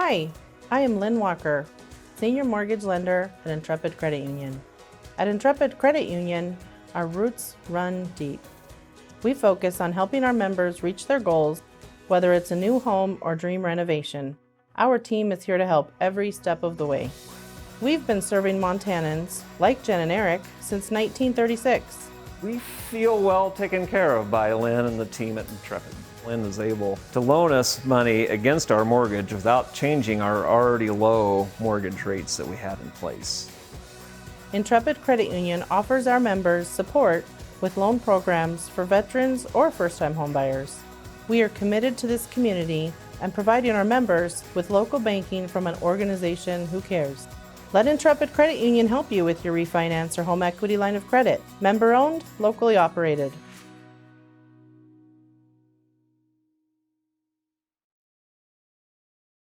Hi, I am Lynn Walker, Senior Mortgage Lender at Intrepid Credit Union. At Intrepid Credit Union, our roots run deep. We focus on helping our members reach their goals, whether it's a new home or dream renovation. Our team is here to help every step of the way. We've been serving Montanans, like Jen and Eric, since 1936. We feel well taken care of by Lynn and the team at Intrepid. Lynn is able to loan us money against our mortgage without changing our already low mortgage rates that we had in place. Intrepid Credit Union offers our members support with loan programs for veterans or first-time homebuyers. We are committed to this community and providing our members with local banking from an organization who cares. Let Intrepid Credit Union help you with your refinance or home equity line of credit. Member-owned, locally operated.